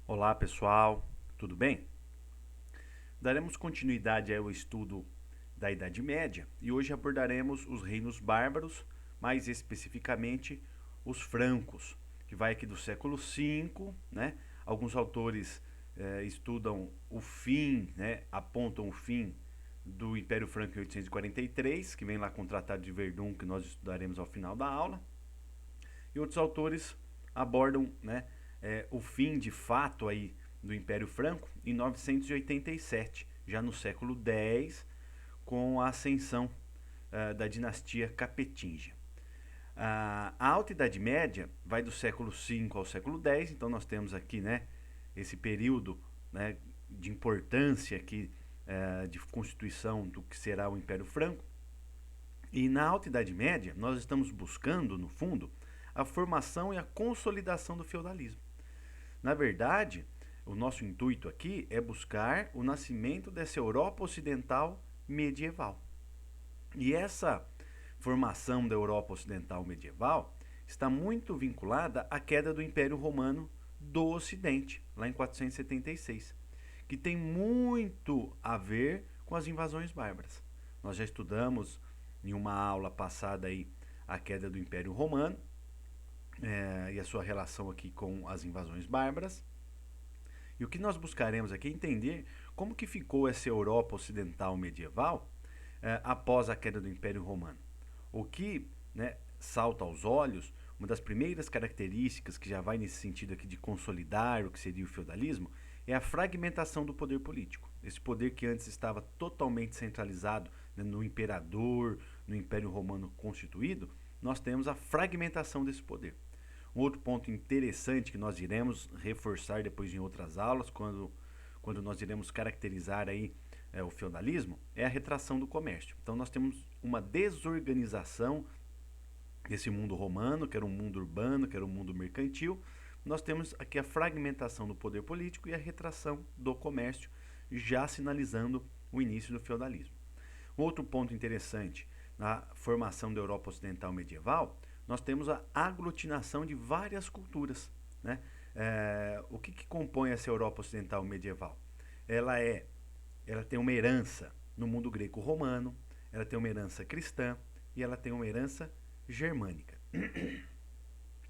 Olá pessoal, tudo bem? Daremos continuidade ao estudo da Idade Média e hoje abordaremos os reinos bárbaros, mais especificamente os francos, que vai aqui do século V, né? Alguns autores estudam o fim, né? Apontam o fim do Império Franco em 843, que vem lá com o Tratado de Verdun, que nós estudaremos ao final da aula. E outros autores abordam, né, o fim de fato aí do Império Franco em 987, já no século X, com a ascensão da dinastia Capetinga. A Alta Idade Média vai do século V ao século X, então nós temos aqui, né, esse período, né, de importância aqui, de constituição do que será o Império Franco. E na Alta Idade Média, nós estamos buscando, no fundo, a formação e a consolidação do feudalismo. Na verdade, o nosso intuito aqui é buscar o nascimento dessa Europa Ocidental medieval. E essa formação da Europa Ocidental medieval está muito vinculada à queda do Império Romano do Ocidente, lá em 476, que tem muito a ver com as invasões bárbaras. Nós já estudamos em uma aula passada aí a queda do Império Romano e a sua relação aqui com as invasões bárbaras. E o que nós buscaremos aqui é entender como que ficou essa Europa Ocidental medieval após a queda do Império Romano. O que, né, salta aos olhos, uma das primeiras características que já vai nesse sentido aqui de consolidar o que seria o feudalismo, é a fragmentação do poder político. Esse poder que antes estava totalmente centralizado, né, no imperador, no Império Romano constituído, nós temos a fragmentação desse poder. Um outro ponto interessante que nós iremos reforçar depois em outras aulas, quando nós iremos caracterizar aí o feudalismo, é a retração do comércio. Então nós temos uma desorganização desse mundo romano, que era um mundo urbano, que era um mundo mercantil. Nós temos aqui a fragmentação do poder político e a retração do comércio, já sinalizando o início do feudalismo. Um outro ponto interessante na formação da Europa Ocidental medieval, nós temos a aglutinação de várias culturas, né? O que compõe essa Europa Ocidental medieval? Ela é, ela tem uma herança no mundo greco-romano, ela tem uma herança cristã e ela tem uma herança germânica.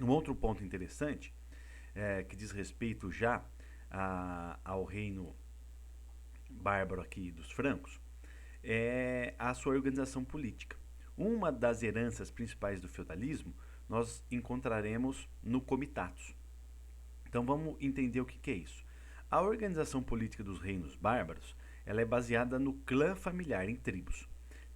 Um outro ponto interessante, que diz respeito já ao reino bárbaro aqui dos francos, é a sua organização política. Uma das heranças principais do feudalismo nós encontraremos no comitatus. Então vamos entender o que é isso. A organização política dos reinos bárbaros ela é baseada no clã familiar, em tribos.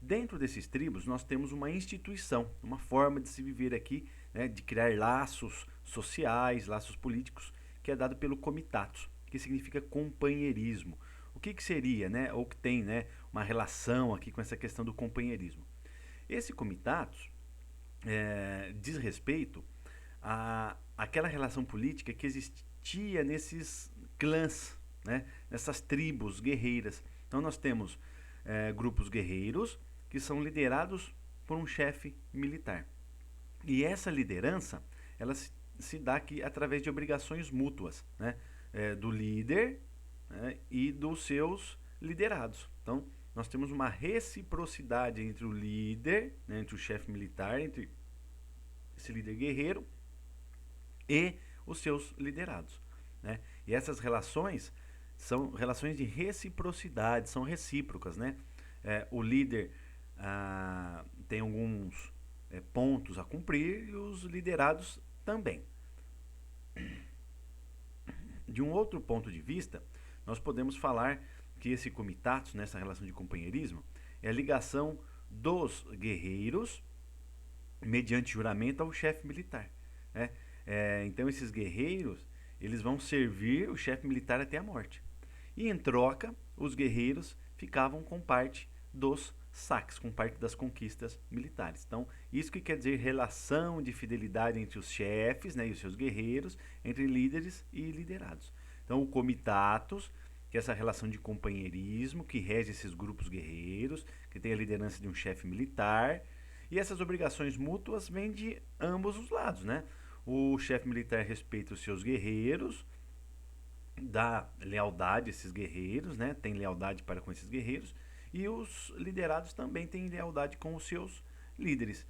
Dentro desses tribos nós temos uma instituição, uma forma de se viver aqui, né, de criar laços sociais, laços políticos, que é dado pelo comitatus, que significa companheirismo. O que seria, né, ou que tem, né, uma relação aqui com essa questão do companheirismo? Esse comitatus diz respeito àquela relação política que existia nesses clãs, né, nessas tribos guerreiras. Então nós temos grupos guerreiros que são liderados por um chefe militar. E essa liderança ela se dá aqui através de obrigações mútuas, né, do líder, né, e dos seus liderados. Então, nós temos uma reciprocidade entre o líder, né, entre o chefe militar, entre esse líder guerreiro e os seus liderados. Né? E essas relações são relações de reciprocidade, são recíprocas. Né? O líder tem alguns pontos a cumprir e os liderados também. De um outro ponto de vista, nós podemos falar que esse comitatus, nessa relação de companheirismo, é a ligação dos guerreiros mediante juramento ao chefe militar. Né? Então esses guerreiros eles vão servir o chefe militar até a morte. E em troca, os guerreiros ficavam com parte dos saques, com parte das conquistas militares. Então, isso que quer dizer relação de fidelidade entre os chefes, né, e os seus guerreiros, entre líderes e liderados. Então, o comitatus, que é essa relação de companheirismo que rege esses grupos guerreiros, que tem a liderança de um chefe militar, e essas obrigações mútuas vêm de ambos os lados, né? O chefe militar respeita os seus guerreiros dá lealdade a esses guerreiros, né? Tem lealdade para com esses guerreiros, e os liderados também têm lealdade com os seus líderes.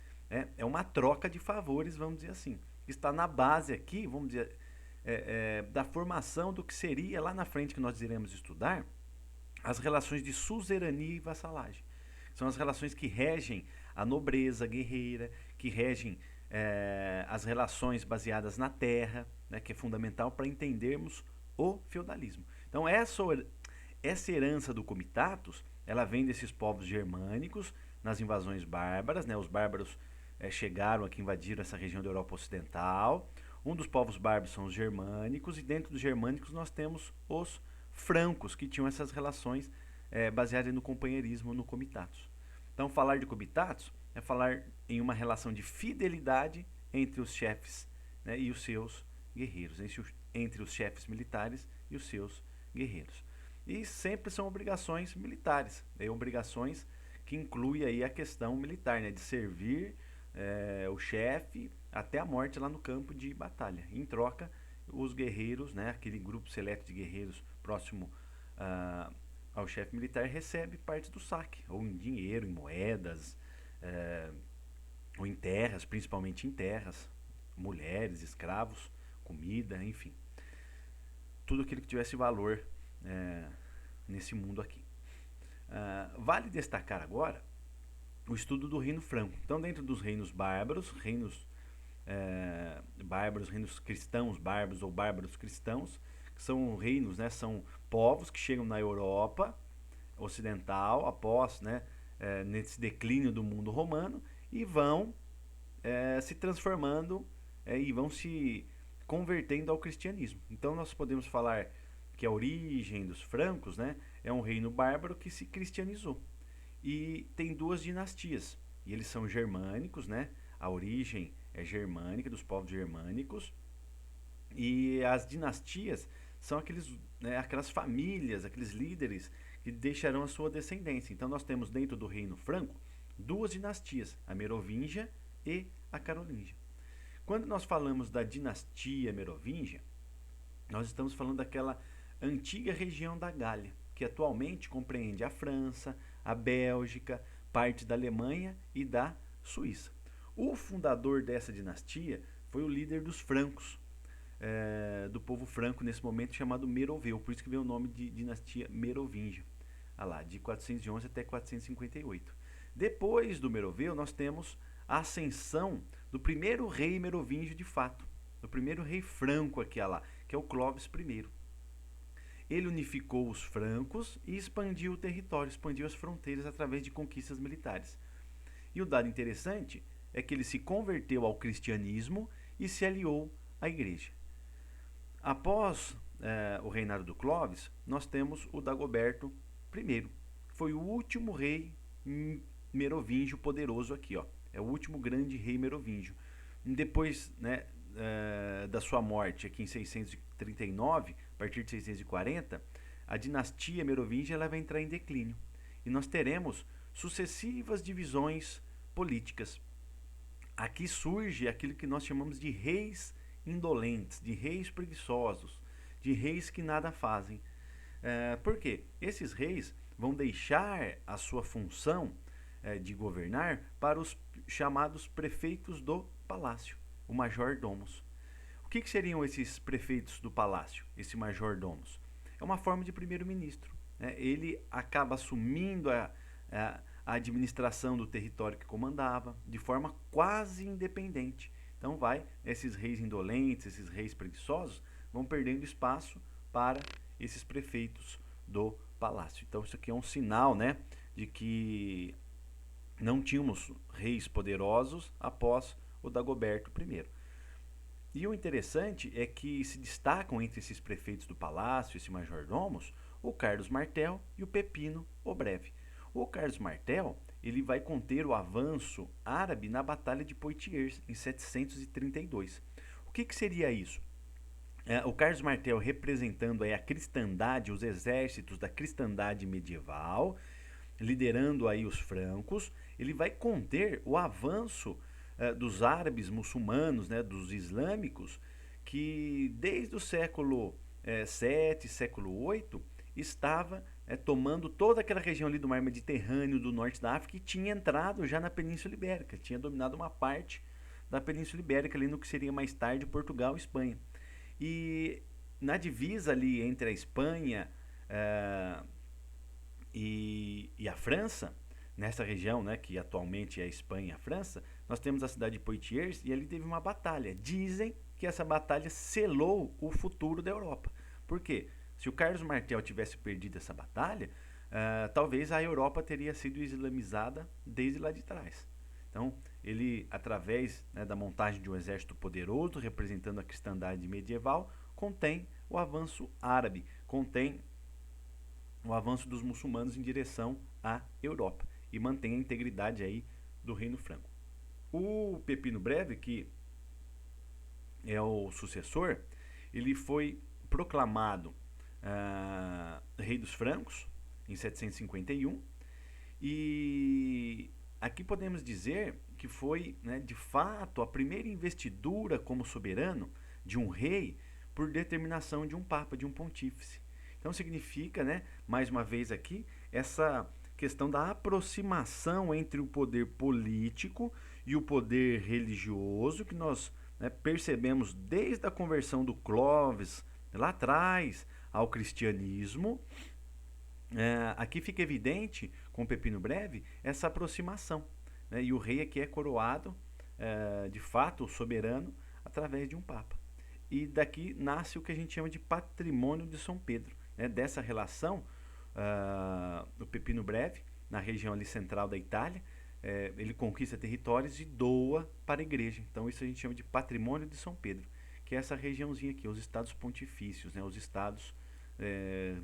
É uma troca de favores, vamos dizer assim. Está na base aqui, vamos dizer, da formação do que seria lá na frente, que nós iremos estudar, as relações de suzerania e vassalagem. São as relações que regem a nobreza guerreira, que regem as relações baseadas na terra, né, que é fundamental para entendermos o feudalismo. Então, essa herança do comitatus, ela vem desses povos germânicos nas invasões bárbaras, né? Os bárbaros chegaram aqui, invadiram essa região da Europa Ocidental. Um dos povos bárbaros são os germânicos, e dentro dos germânicos nós temos os francos, que tinham essas relações baseadas no companheirismo, no comitatus. Então, falar de comitatus é falar em uma relação de fidelidade entre os chefes, né, e os seus guerreiros, entre os chefes militares e os seus guerreiros. E sempre são obrigações militares, obrigações que incluem aí a questão militar, né, de servir o chefe até a morte lá no campo de batalha. Em troca, os guerreiros, né, aquele grupo seleto de guerreiros próximo ao chefe militar, recebe parte do saque, ou em dinheiro, em moedas, ou em terras, principalmente em terras, mulheres, escravos, comida, enfim. Tudo aquilo que tivesse valor nesse mundo aqui. Vale destacar agora o estudo do reino franco. Então, dentro dos reinos bárbaros, reinos cristãos bárbaros ou bárbaros cristãos, que são reinos, né, são povos que chegam na Europa Ocidental após, né, nesse declínio do mundo romano, e vão se transformando e vão se convertendo ao cristianismo. Então nós podemos falar que a origem dos francos, né, é um reino bárbaro que se cristianizou. E tem duas dinastias, e eles são germânicos, né? A origem é germânica, dos povos germânicos, e as dinastias são aquelas famílias, aqueles líderes que deixarão a sua descendência. Então nós temos dentro do reino franco duas dinastias, a Merovingia e a Carolíngia. Quando nós falamos da dinastia Merovingia, nós estamos falando daquela antiga região da Gália, que atualmente compreende a França, a Bélgica, parte da Alemanha e da Suíça. O fundador dessa dinastia foi o líder dos francos, do povo franco nesse momento, chamado Meroveu, por isso que veio o nome de dinastia Merovingia, de 411 até 458. Depois do Meroveu, nós temos a ascensão do primeiro rei merovingio de fato, do primeiro rei franco aqui, que é o Clovis I. Ele unificou os francos e expandiu o território, expandiu as fronteiras através de conquistas militares. E o dado interessante é que ele se converteu ao cristianismo e se aliou à igreja. Após o reinado do Clovis, nós temos o Dagoberto I, que foi o último rei merovingio poderoso aqui, ó. É o último grande rei merovingio. Depois, né, da sua morte aqui em 639, a partir de 640, a dinastia merovingia ela vai entrar em declínio. E nós teremos sucessivas divisões políticas. Aqui surge aquilo que nós chamamos de reis indolentes, de reis preguiçosos, de reis que nada fazem. Por quê? Esses reis vão deixar a sua função de governar para os chamados prefeitos do palácio, o major-domos. O que seriam esses prefeitos do palácio, esse major-domos? É uma forma de primeiro-ministro. Ele acaba assumindo a administração do território que comandava de forma quase independente. Então esses reis indolentes, esses reis preguiçosos, vão perdendo espaço para esses prefeitos do palácio. Então isso aqui é um sinal, né, de que não tínhamos reis poderosos após o Dagoberto I. E o interessante é que se destacam entre esses prefeitos do palácio, esse majordomos, o Carlos Martel e o Pepino o Breve. O Carlos Martel ele vai conter o avanço árabe na Batalha de Poitiers, em 732. O que seria isso? O Carlos Martel representando aí a cristandade, os exércitos da cristandade medieval, liderando aí os francos, ele vai conter o avanço dos árabes muçulmanos, né, dos islâmicos, que desde o século VII, século VIII, estava tomando toda aquela região ali do mar Mediterrâneo, do norte da África, e tinha entrado já na Península Ibérica, tinha dominado uma parte da Península Ibérica, ali no que seria mais tarde Portugal e Espanha. E na divisa ali entre a Espanha e a França, nessa região, né, que atualmente é a Espanha e a França, nós temos a cidade de Poitiers e ali teve uma batalha. Dizem que essa batalha selou o futuro da Europa. Por quê? Se o Carlos Martel tivesse perdido essa batalha, talvez a Europa teria sido islamizada desde lá de trás. Então, ele, através, né, da montagem de um exército poderoso, representando a cristandade medieval, contém o avanço árabe, contém o avanço dos muçulmanos em direção à Europa e mantém a integridade aí do Reino Franco. O Pepino Breve, que é o sucessor, ele foi proclamado rei dos francos em 751 e aqui podemos dizer que foi, né, de fato a primeira investidura como soberano de um rei por determinação de um papa, de um pontífice. Então significa, né, mais uma vez aqui, essa questão da aproximação entre o poder político e o poder religioso que nós, né, percebemos desde a conversão do Clovis lá atrás ao cristianismo. Aqui fica evidente, com o Pepino Breve, essa aproximação, né, e o rei aqui é coroado, de fato, soberano, através de um papa. E daqui nasce o que a gente chama de patrimônio de São Pedro, né, dessa relação. O Pepino Breve, na região ali central da Itália, ele conquista territórios e doa para a igreja. Então isso a gente chama de patrimônio de São Pedro, que é essa regiãozinha aqui, os estados pontifícios, né, os estados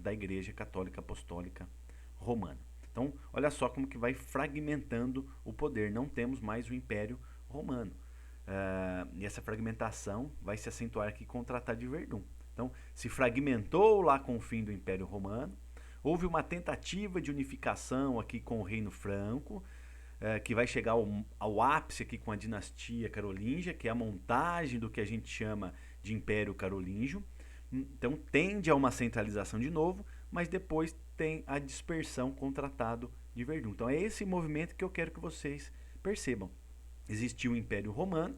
da Igreja Católica Apostólica Romana. Então, olha só como que vai fragmentando o poder. Não temos mais o Império Romano. E essa fragmentação vai se acentuar aqui com o Tratado de Verdun. Então, se fragmentou lá com o fim do Império Romano. Houve uma tentativa de unificação aqui com o Reino Franco, que vai chegar ao ápice aqui com a dinastia carolíngia, que é a montagem do que a gente chama de Império Carolíngio. Então tende a uma centralização de novo, mas depois tem a dispersão com o Tratado de Verdun. Então é esse movimento que eu quero que vocês percebam. Existiu o Império Romano,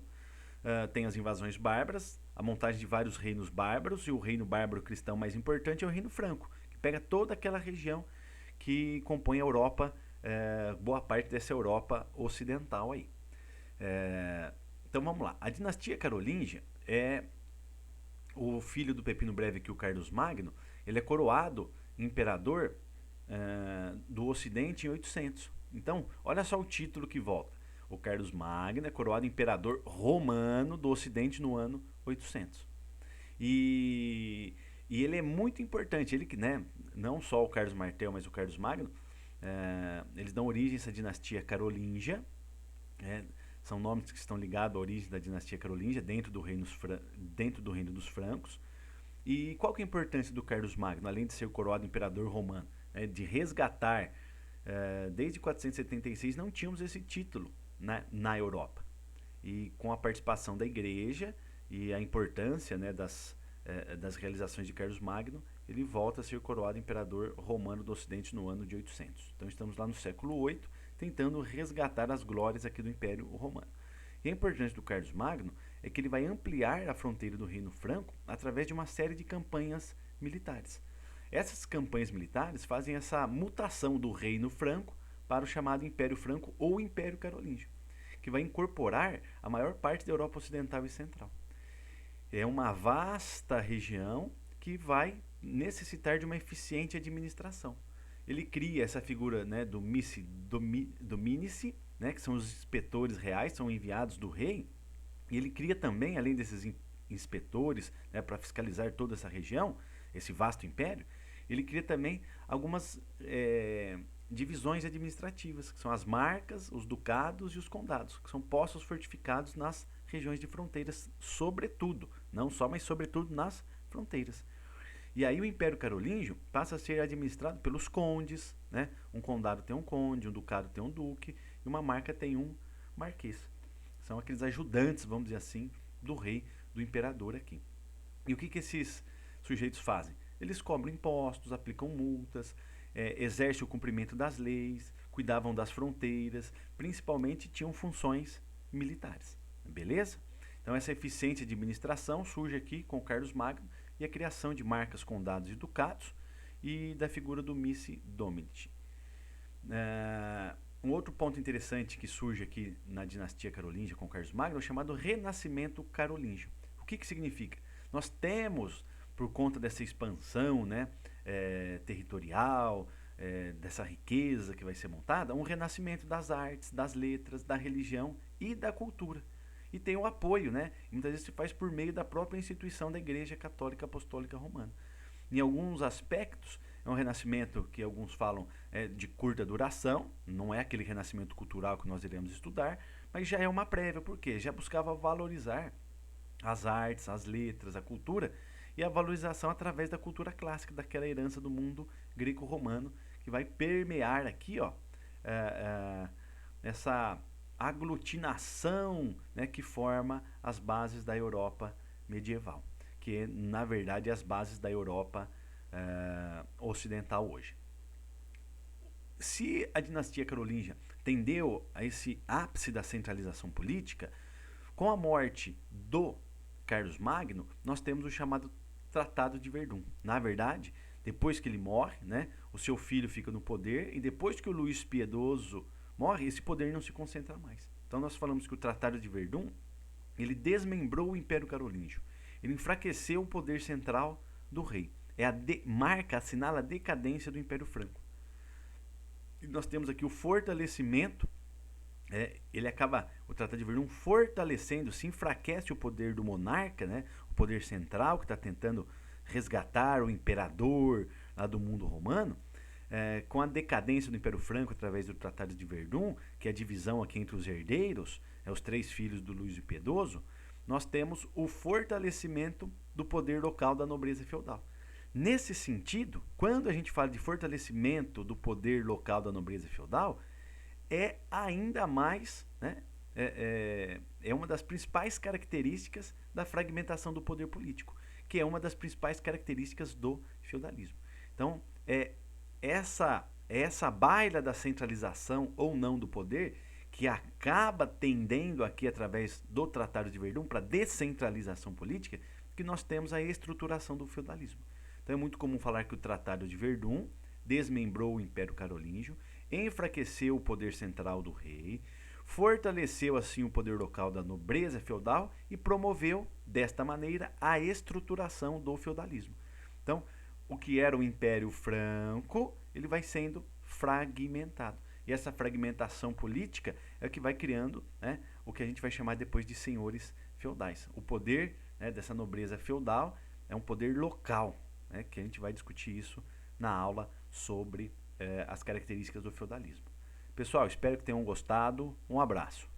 tem as invasões bárbaras, a montagem de vários reinos bárbaros, e o reino bárbaro cristão mais importante é o Reino Franco, que pega toda aquela região que compõe a Europa, boa parte dessa Europa ocidental aí. Então vamos lá. A dinastia carolíngia é o filho do Pepino Breve, que o Carlos Magno, ele é coroado imperador do Ocidente em 800. Então, olha só o título que volta. O Carlos Magno é coroado imperador romano do Ocidente no ano 800. E ele é muito importante. Ele que, né, não só o Carlos Martel, mas o Carlos Magno, eles dão origem a essa dinastia carolíngia. São nomes que estão ligados à origem da dinastia carolíngia dentro do reino dos francos. E qual que é a importância do Carlos Magno, além de ser coroado imperador romano? De resgatar, desde 476 não tínhamos esse título na Europa. E com a participação da igreja e a importância, né, das realizações de Carlos Magno, ele volta a ser coroado imperador romano do Ocidente no ano de 800. Então estamos lá no século VIII, tentando resgatar as glórias aqui do Império Romano. E a importância do Carlos Magno é que ele vai ampliar a fronteira do Reino Franco através de uma série de campanhas militares. Essas campanhas militares fazem essa mutação do Reino Franco para o chamado Império Franco ou Império Carolíngio, que vai incorporar a maior parte da Europa Ocidental e Central. É uma vasta região que vai necessitar de uma eficiente administração. Ele cria essa figura, né, do Mínice, né, que são os inspetores reais, são enviados do rei, e ele cria também, além desses inspetores, né, para fiscalizar toda essa região, esse vasto império, ele cria também algumas divisões administrativas, que são as marcas, os ducados e os condados, que são postos fortificados nas regiões de fronteiras, sobretudo, não só, mas sobretudo nas fronteiras. E aí o Império Carolíngio passa a ser administrado pelos condes, né? Um condado tem um conde, um ducado tem um duque, e uma marca tem um marquês. São aqueles ajudantes, vamos dizer assim, do rei, do imperador aqui. E o que esses sujeitos fazem? Eles cobram impostos, aplicam multas, exercem o cumprimento das leis, cuidavam das fronteiras, principalmente tinham funções militares. Beleza? Então essa eficiência de administração surge aqui com o Carlos Magno e a criação de marcas, condados e ducados e da figura do Missi Dominiti. Um outro ponto interessante que surge aqui na dinastia carolíngia com Carlos Magno é o chamado Renascimento Carolíngio. O que significa? Nós temos, por conta dessa expansão, né, territorial, dessa riqueza que vai ser montada, um renascimento das artes, das letras, da religião e da cultura. E tem o apoio, né? Muitas vezes se faz por meio da própria instituição da Igreja Católica Apostólica Romana. Em alguns aspectos, é um renascimento que alguns falam de curta duração, não é aquele renascimento cultural que nós iremos estudar, mas já é uma prévia, porque já buscava valorizar as artes, as letras, a cultura, e a valorização através da cultura clássica, daquela herança do mundo greco-romano, que vai permear aqui, ó, essa aglutinação, né, que forma as bases da Europa medieval, que é, na verdade, as bases da Europa ocidental hoje. Se a dinastia carolíngia tendeu a esse ápice da centralização política, com a morte do Carlos Magno, nós temos o chamado Tratado de Verdun. Na verdade, depois que ele morre, né, o seu filho fica no poder, e depois que o Luís Piedoso morre, esse poder não se concentra mais. Então nós falamos que o Tratado de Verdun, ele desmembrou o Império Carolíngio. Ele enfraqueceu o poder central do rei. Assinala a decadência do Império Franco. E nós temos aqui o fortalecimento, o Tratado de Verdun fortalecendo, se enfraquece o poder do monarca, né, o poder central que está tentando resgatar o imperador lá do mundo romano, com a decadência do Império Franco através do Tratado de Verdun, que é a divisão aqui entre os herdeiros, os 3 filhos do Luís o Piedoso, nós temos o fortalecimento do poder local da nobreza feudal. Nesse sentido, quando a gente fala de fortalecimento do poder local da nobreza feudal, é ainda mais, né, é uma das principais características da fragmentação do poder político, que é uma das principais características do feudalismo. Então, essa baila da centralização ou não do poder, que acaba tendendo aqui através do Tratado de Verdun para descentralização política, que nós temos a estruturação do feudalismo. Então é muito comum falar que o Tratado de Verdun desmembrou o Império Carolíngio, enfraqueceu o poder central do rei, fortaleceu assim o poder local da nobreza feudal e promoveu, desta maneira, a estruturação do feudalismo. Então, o que era o Império Franco, ele vai sendo fragmentado. E essa fragmentação política é o que vai criando, né, o que a gente vai chamar depois de senhores feudais. O poder, né, dessa nobreza feudal é um poder local, né, que a gente vai discutir isso na aula sobre as características do feudalismo. Pessoal, espero que tenham gostado. Um abraço.